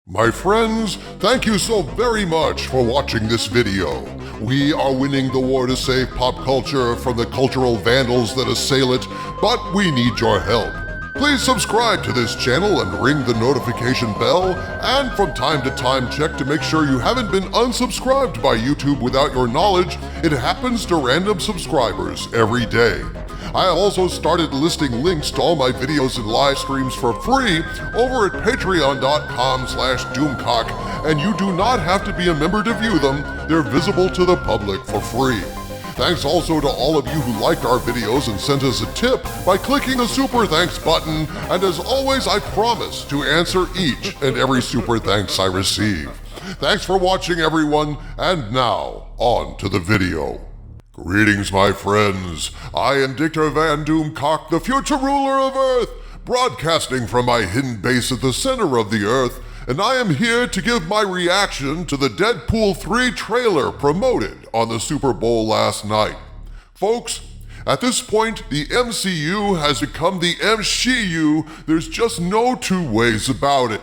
My friends, thank you so very much for watching this video. We are winning the war to save pop culture from the cultural vandals that assail it, but we need your help. Please subscribe to this channel and ring the notification bell, and from time to time check to make sure you haven't been unsubscribed by YouTube without your knowledge. It happens to random subscribers every day. I also started listing links to all my videos and live streams for free over at patreon.com/doomcock, and you do not have to be a member to view them. They're visible to the public for free. Thanks also to all of you who liked our videos and sent us a tip by clicking the super thanks button, and as always I promise to answer each and every super thanks I receive. Thanks for watching everyone, and now on to the video. Greetings, my friends. I am Dictor Van Doomcock, the future ruler of Earth, broadcasting from my hidden base at the center of the Earth, and I am here to give my reaction to the Deadpool 3 trailer promoted on the Super Bowl last night. Folks, at this point, the MCU has become the MCU. There's just no two ways about it.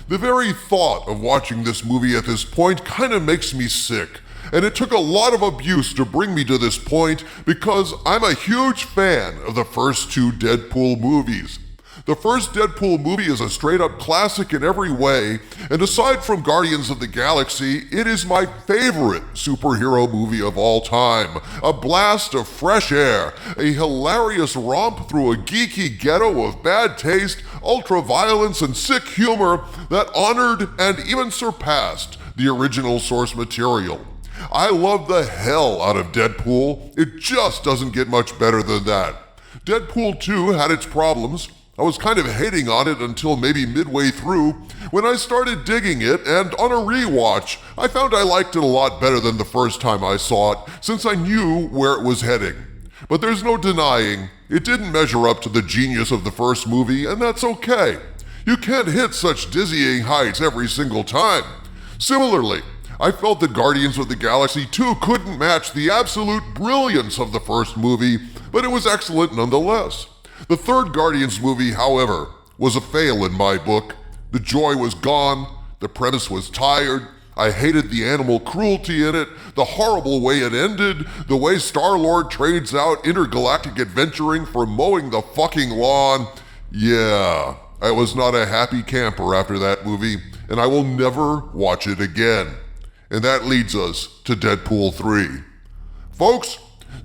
The very thought of watching this movie at this point kind of makes me sick. And it took a lot of abuse to bring me to this point because I'm a huge fan of the first two Deadpool movies. The first Deadpool movie is a straight-up classic in every way, and aside from Guardians of the Galaxy, it is my favorite superhero movie of all time. A blast of fresh air, a hilarious romp through a geeky ghetto of bad taste, ultra-violence, and sick humor that honored and even surpassed the original source material. I love the hell out of Deadpool. It just doesn't get much better than that. Deadpool 2 had its problems. I was kind of hating on it until maybe midway through, when I started digging it, and on a rewatch, I found I liked it a lot better than the first time I saw it, since I knew where it was heading. But there's no denying, it didn't measure up to the genius of the first movie, and that's okay. You can't hit such dizzying heights every single time. Similarly, I felt that Guardians of the Galaxy 2 couldn't match the absolute brilliance of the first movie, but it was excellent nonetheless. The third Guardians movie, however, was a fail in my book. The joy was gone, the premise was tired, I hated the animal cruelty in it, the horrible way it ended, the way Star-Lord trades out intergalactic adventuring for mowing the fucking lawn. Yeah, I was not a happy camper after that movie, and I will never watch it again. And that leads us to Deadpool 3. Folks,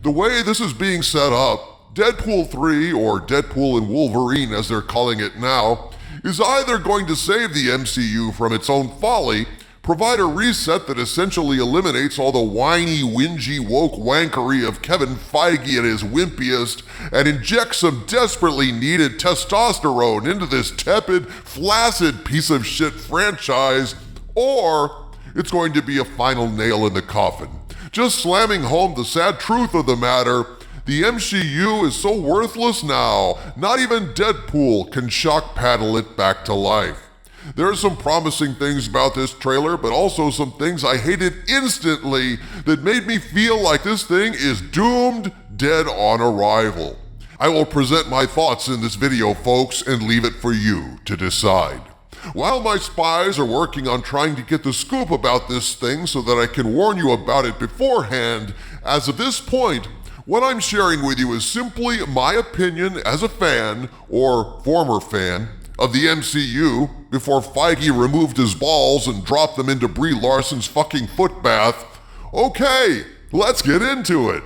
the way this is being set up, Deadpool 3, or Deadpool and Wolverine as they're calling it now, is either going to save the MCU from its own folly, provide a reset that essentially eliminates all the whiny, whingy, woke wankery of Kevin Feige at his wimpiest, and inject some desperately needed testosterone into this tepid, flaccid piece of shit franchise, or it's going to be a final nail in the coffin, just slamming home the sad truth of the matter. The MCU is so worthless now, not even Deadpool can shock paddle it back to life. There are some promising things about this trailer, but also some things I hated instantly that made me feel like this thing is doomed dead on arrival. I will present my thoughts in this video, folks, and leave it for you to decide. While my spies are working on trying to get the scoop about this thing so that I can warn you about it beforehand, as of this point, what I'm sharing with you is simply my opinion as a fan, or former fan, of the MCU before Feige removed his balls and dropped them into Brie Larson's fucking foot bath. Okay, let's get into it.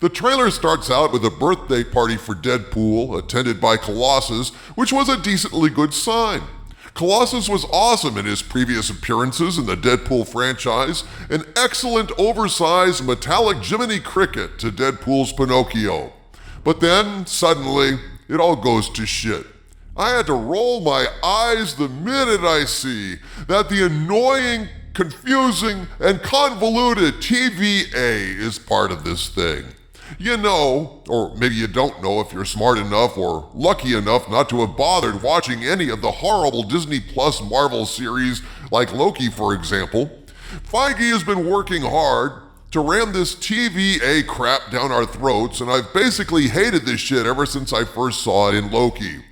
The trailer starts out with a birthday party for Deadpool, attended by Colossus, which was a decently good sign. Colossus was awesome in his previous appearances in the Deadpool franchise, an excellent oversized metallic Jiminy Cricket to Deadpool's Pinocchio. But then, suddenly, it all goes to shit. I had to roll my eyes the minute I see that the annoying, confusing, and convoluted TVA is part of this thing. You know, or maybe you don't know if you're smart enough or lucky enough not to have bothered watching any of the horrible Disney Plus Marvel series like Loki, for example. Feige has been working hard to ram this TVA crap down our throats, and I've basically hated this shit ever since I first saw it in Loki.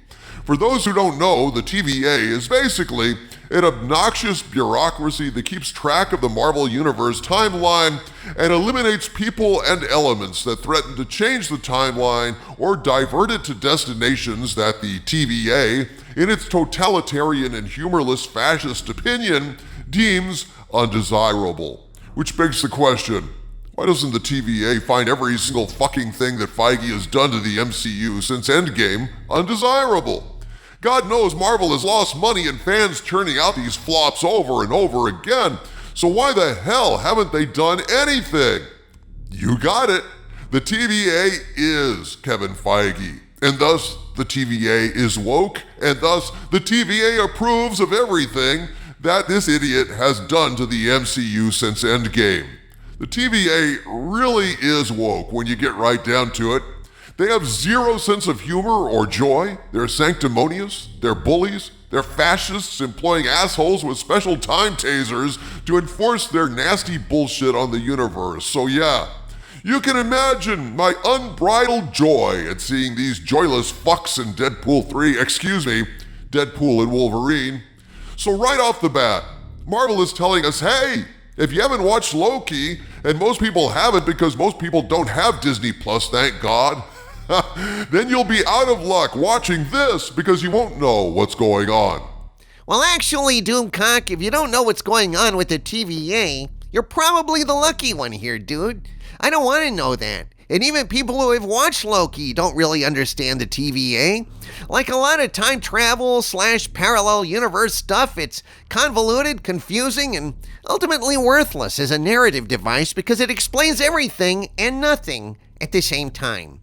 For those who don't know, the TVA is basically an obnoxious bureaucracy that keeps track of the Marvel Universe timeline and eliminates people and elements that threaten to change the timeline or divert it to destinations that the TVA, in its totalitarian and humorless fascist opinion, deems undesirable. Which begs the question, why doesn't the TVA find every single fucking thing that Feige has done to the MCU since Endgame undesirable? God knows Marvel has lost money and fans churning out these flops over and over again, so why the hell haven't they done anything? You got it. The TVA is Kevin Feige, and thus the TVA is woke, and thus the TVA approves of everything that this idiot has done to the MCU since Endgame. The TVA really is woke when you get right down to it. They have zero sense of humor or joy. They're sanctimonious. They're bullies. They're fascists employing assholes with special time tasers to enforce their nasty bullshit on the universe. So yeah, you can imagine my unbridled joy at seeing these joyless fucks in Deadpool and Wolverine. So right off the bat, Marvel is telling us, hey, if you haven't watched Loki, and most people haven't because most people don't have Disney Plus, thank God, then you'll be out of luck watching this because you won't know what's going on. Well, actually, Doomcock, if you don't know what's going on with the TVA, you're probably the lucky one here, dude. I don't want to know that. And even people who have watched Loki don't really understand the TVA. Like a lot of time travel / parallel universe stuff, it's convoluted, confusing, and ultimately worthless as a narrative device because it explains everything and nothing at the same time.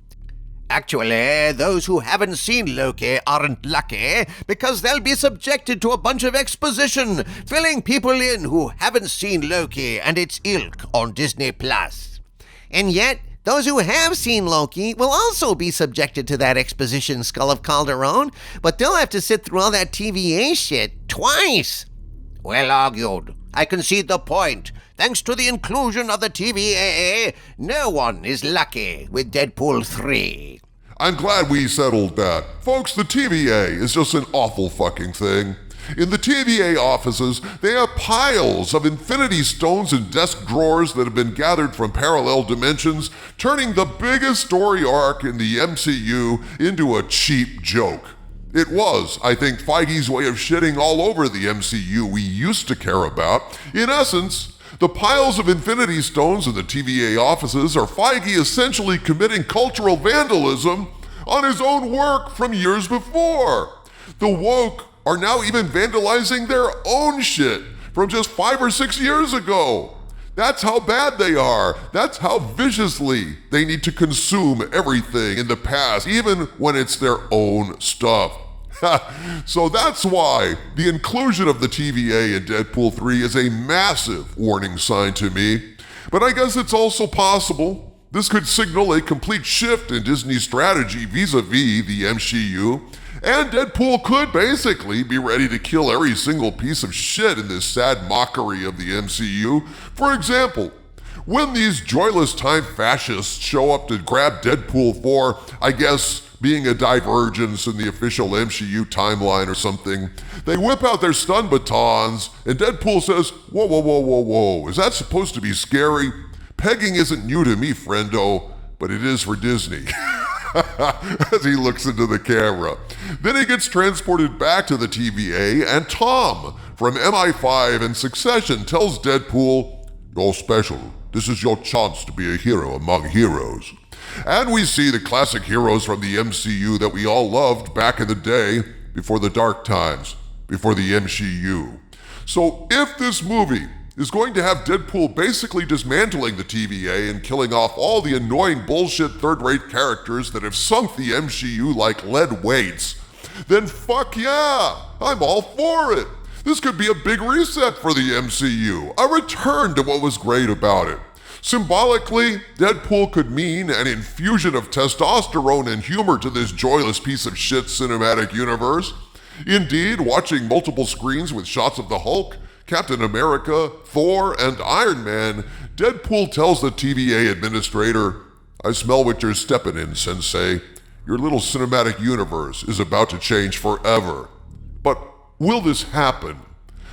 Actually, those who haven't seen Loki aren't lucky because they'll be subjected to a bunch of exposition, filling people in who haven't seen Loki and its ilk on Disney Plus. And yet, those who have seen Loki will also be subjected to that exposition Skull of Calderon, but they'll have to sit through all that TVA shit twice. Well argued. I concede the point. Thanks to the inclusion of the TVA, no one is lucky with Deadpool 3. I'm glad we settled that. Folks, the TVA is just an awful fucking thing. In the TVA offices, they have piles of infinity stones and desk drawers that have been gathered from parallel dimensions, turning the biggest story arc in the MCU into a cheap joke. It was, I think, Feige's way of shitting all over the MCU we used to care about. In essence, the piles of infinity stones in the TVA offices are Feige essentially committing cultural vandalism on his own work from years before. The woke are now even vandalizing their own shit from just 5 or 6 years ago. That's how bad they are. That's how viciously they need to consume everything in the past, even when it's their own stuff. So that's why the inclusion of the TVA in Deadpool 3 is a massive warning sign to me. But I guess it's also possible this could signal a complete shift in Disney's strategy vis-a-vis the MCU, and Deadpool could basically be ready to kill every single piece of shit in this sad mockery of the MCU. For example, when these joyless time fascists show up to grab Deadpool for, I guess, being a divergence in the official MCU timeline or something, they whip out their stun batons, and Deadpool says, whoa, whoa, whoa, whoa, whoa, is that supposed to be scary? Pegging isn't new to me, friendo, but it is for Disney. As he looks into the camera. Then he gets transported back to the TVA, and Tom from MI5 and Succession tells Deadpool, "You're special. This is your chance to be a hero among heroes." And we see the classic heroes from the MCU that we all loved back in the day, before the dark times, before the MCU. So if this movie is going to have Deadpool basically dismantling the TVA and killing off all the annoying bullshit third-rate characters that have sunk the MCU like lead weights, then fuck yeah, I'm all for it. This could be a big reset for the MCU, a return to what was great about it. Symbolically, Deadpool could mean an infusion of testosterone and humor to this joyless piece of shit cinematic universe. Indeed, watching multiple screens with shots of the Hulk, Captain America, Thor, and Iron Man, Deadpool tells the TVA administrator, "I smell what you're stepping in, Sensei. Your little cinematic universe is about to change forever." But will this happen?